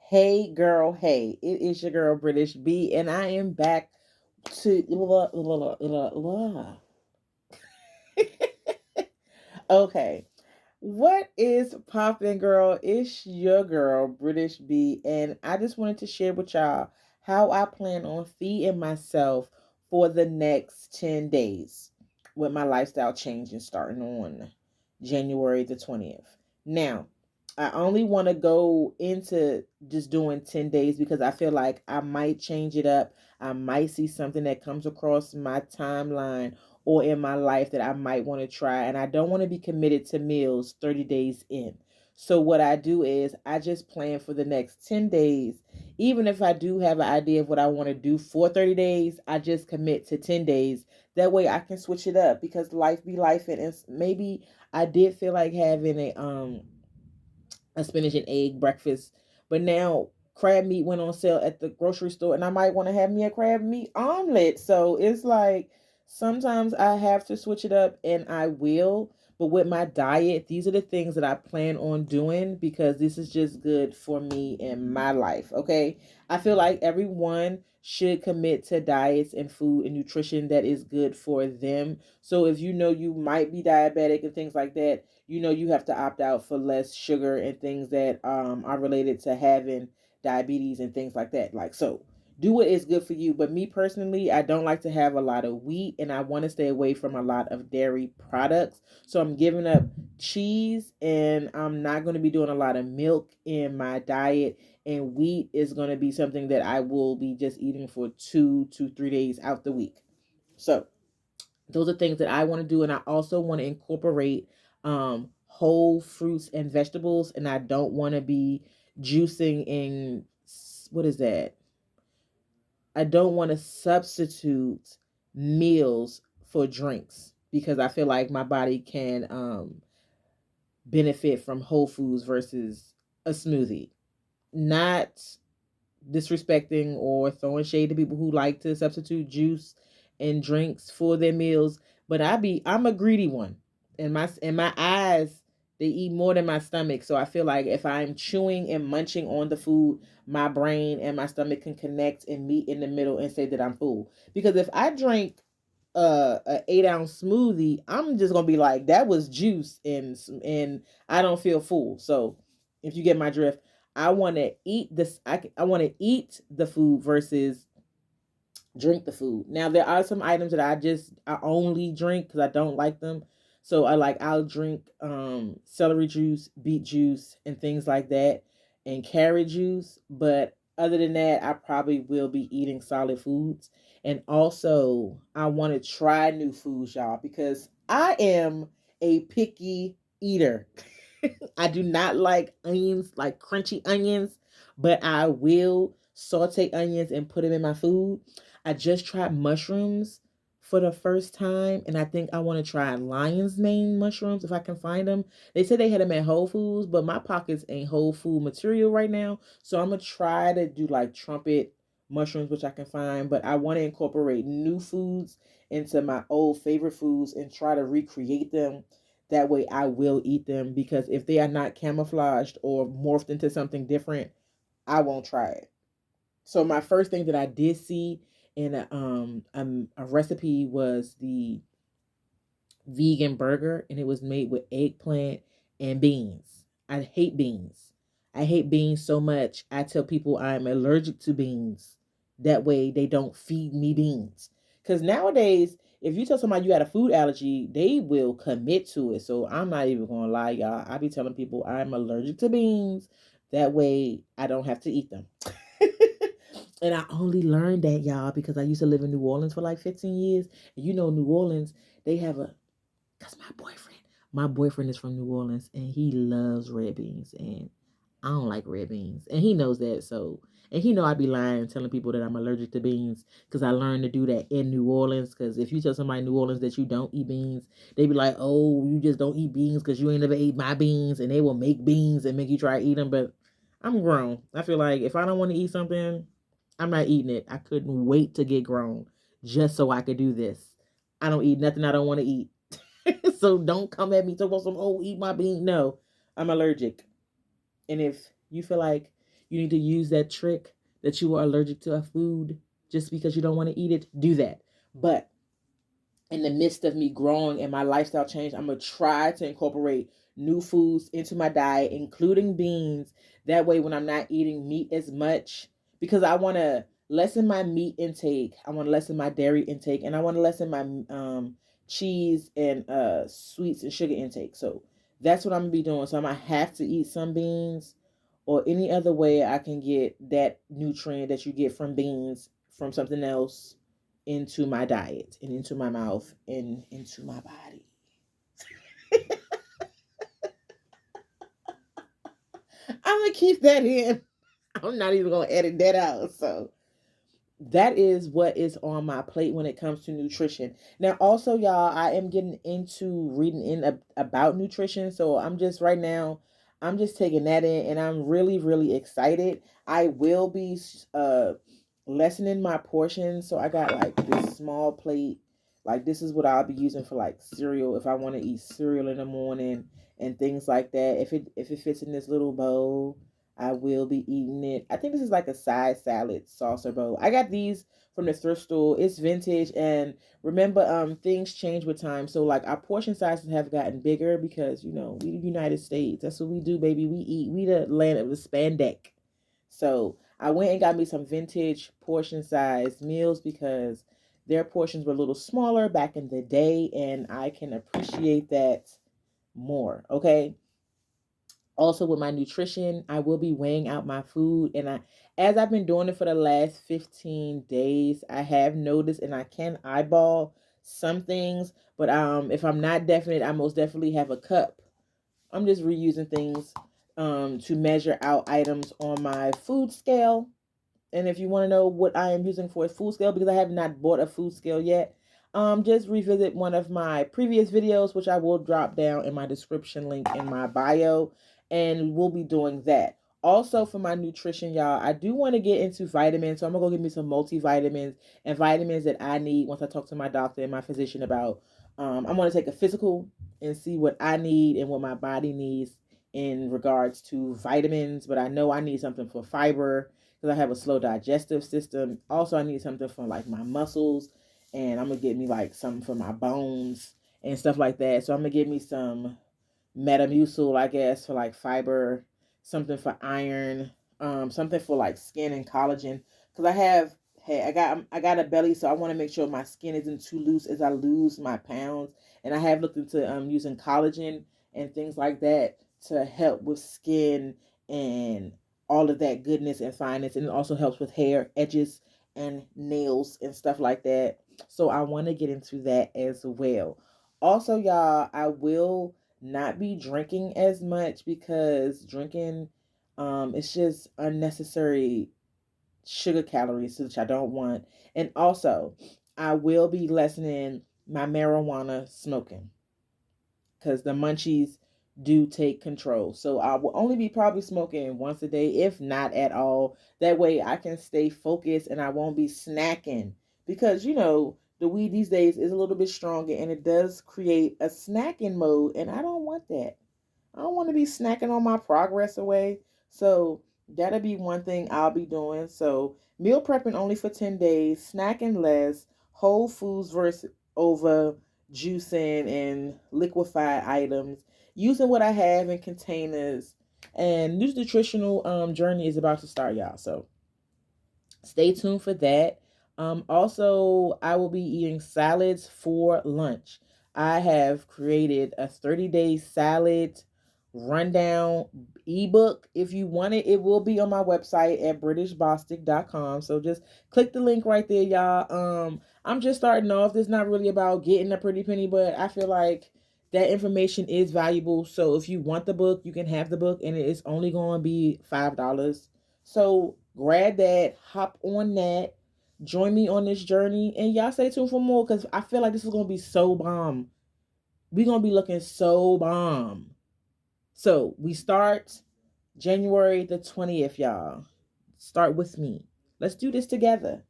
Hey girl, hey, it is your girl British B, and I am back to okay. What is poppin', girl? It's your girl British B, and I just wanted to share with y'all how I plan on feeding myself for the next 10 days with my lifestyle changing starting on January the 20th. Now, I only want to go into just doing 10 days because I feel like I might change it up. I might see something that comes across my timeline or in my life that I might want to try. And I don't want to be committed to meals 30 days in. So, what I do is I just plan for the next 10 days. Even if I do have an idea of what I want to do for 30 days, I just commit to 10 days. That way I can switch it up because life be life. And maybe I did feel like having a spinach and egg breakfast. But now crab meat went on sale at the grocery store and I might want to have me a crab meat omelet. So it's like sometimes I have to switch it up and I will. But with my diet, these are the things that I plan on doing because this is just good for me and my life. Okay. I feel like everyone should commit to diets and food and nutrition that is good for them. So if you know you might be diabetic and things like that, you have to opt out for less sugar and things that are related to having diabetes and things like that. Like, so do what is good for you. But me personally, I don't like to have a lot of wheat and I want to stay away from a lot of dairy products. So I'm giving up cheese and I'm not going to be doing a lot of milk in my diet. And wheat is going to be something that I will be just eating for 2 to 3 days out the week. So those are things that I want to do. And I also want to incorporate whole fruits and vegetables. And I don't want to be juicing in, what is that? I don't want to substitute meals for drinks because I feel like my body can benefit from whole foods versus a smoothie. Not disrespecting or throwing shade to people who like to substitute juice and drinks for their meals, but I'm a greedy one. And my eyes, they eat more than my stomach. So I feel like if I'm chewing and munching on the food, my brain and my stomach can connect and meet in the middle and say that I'm full. Because if I drink a 8 ounce smoothie, I'm just gonna be like, that was juice and I don't feel full. So if you get my drift, I want to eat this. I want to eat the food versus drink the food. Now there are some items that I only drink because I don't like them. So I'll drink celery juice, beet juice, and things like that, and carrot juice. But other than that, I probably will be eating solid foods. And also, I want to try new foods, y'all, because I am a picky eater. I do not like onions, like crunchy onions, but I will saute onions and put them in my food. I just tried mushrooms for the first time, and I think I want to try lion's mane mushrooms if I can find them. They said they had them at Whole Foods, but my pockets ain't Whole Food material right now, so I'm gonna try to do like trumpet mushrooms, which I can find. But I want to incorporate new foods into my old favorite foods and try to recreate them. That way I will eat them because if they are not camouflaged or morphed into something different, I won't try it. So my first thing that I did see in a recipe was the vegan burger, and it was made with eggplant and beans. I hate beans. I hate beans so much. I tell people I'm allergic to beans. That way they don't feed me beans. Because nowadays, if you tell somebody you got a food allergy, they will commit to it. So I'm not even gonna lie, y'all. I be telling people I'm allergic to beans. That way I don't have to eat them. And I only learned that, y'all, because I used to live in New Orleans for like 15 years. And you know, New Orleans, they have a because my boyfriend is from New Orleans and he loves red beans and I don't like red beans and he knows that. So and he know I be lying telling people that I'm allergic to beans because I learned to do that in New Orleans. Because if you tell somebody in New Orleans that you don't eat beans, they be like, oh, you just don't eat beans because you ain't never ate my beans, and they will make beans and make you try to eat them. But I'm grown. I feel like if I don't want to eat something, I'm not eating it. I couldn't wait to get grown just so I could do this. I don't eat nothing I don't want to eat. So don't come at me talking about some, oh, eat my bean. No, I'm allergic. And if you feel like you need to use that trick that you are allergic to a food just because you don't want to eat it, do that. But in the midst of me growing and my lifestyle change, I'm going to try to incorporate new foods into my diet, including beans. That way, when I'm not eating meat as much, because I want to lessen my meat intake, I want to lessen my dairy intake, and I want to lessen my cheese and sweets and sugar intake. So that's what I'm going to be doing. So I might have to eat some beans or any other way I can get that nutrient that you get from beans from something else into my diet and into my mouth and into my body. I'm gonna keep that in. I'm not even gonna edit that out. So that is what is on my plate when it comes to nutrition. Now, also, y'all, I am getting into reading about nutrition. So I'm just right now, I'm just taking that in, and I'm really, really excited. I will be lessening my portions. So I got like this small plate. Like this is what I'll be using for like cereal if I want to eat cereal in the morning and things like that. If it fits in this little bowl, I will be eating it. I think this is like a side salad saucer bowl. I got these from the thrift store. It's vintage, and remember, things change with time. So like our portion sizes have gotten bigger because we the United States. That's what we do, baby. We eat. We the land of the spandex. So I went and got me some vintage portion size meals because their portions were a little smaller back in the day, and I can appreciate that more. Okay. Also with my nutrition, I will be weighing out my food, and as I've been doing it for the last 15 days, I have noticed, and I can eyeball some things, but if I'm not definite, I most definitely have a cup. I'm just reusing things to measure out items on my food scale. And if you want to know what I am using for a food scale, because I have not bought a food scale yet, just revisit one of my previous videos, which I will drop down in my description link in my bio, and we'll be doing that. Also, for my nutrition, y'all, I do want to get into vitamins, so I'm gonna go get me some multivitamins and vitamins that I need once I talk to my doctor and my physician about. I'm gonna take a physical and see what I need and what my body needs in regards to vitamins. But I know I need something for fiber because I have a slow digestive system. Also, I need something for like my muscles, and I'm gonna get me like something for my bones and stuff like that. So I'm gonna get me some Metamucil, I guess, for like fiber, something for iron, something for like skin and collagen. Because I got a belly, so I want to make sure my skin isn't too loose as I lose my pounds. And I have looked into using collagen and things like that to help with skin and all of that goodness and fineness, and it also helps with hair, edges, and nails and stuff like that. So I want to get into that as well. Also, y'all, I will not be drinking as much because drinking it's just unnecessary sugar calories, which I don't want. And also, I will be lessening my marijuana smoking because the munchies do take control. So I will only be probably smoking once a day, if not at all. That way I can stay focused and I won't be snacking because the weed these days is a little bit stronger and it does create a snacking mode, and I don't want that. I don't want to be snacking on my progress away. So that'll be one thing I'll be doing. So meal prepping only for 10 days, snacking less, whole foods versus over juicing and liquefied items, using what I have in containers. And this nutritional journey is about to start, y'all. So stay tuned for that. Also, I will be eating salads for lunch. I have created a 30-day salad rundown ebook. If you want it, it will be on my website at britishbostic.com. So just click the link right there, y'all. I'm just starting off. This is not really about getting a pretty penny, but I feel like that information is valuable. So if you want the book, you can have the book, and it's only going to be $5. So grab that, hop on that, join me on this journey, and y'all stay tuned for more because I feel like this is gonna be so bomb. We're gonna be looking so bomb. So we start January the 20th, y'all. Start with me. Let's do this together.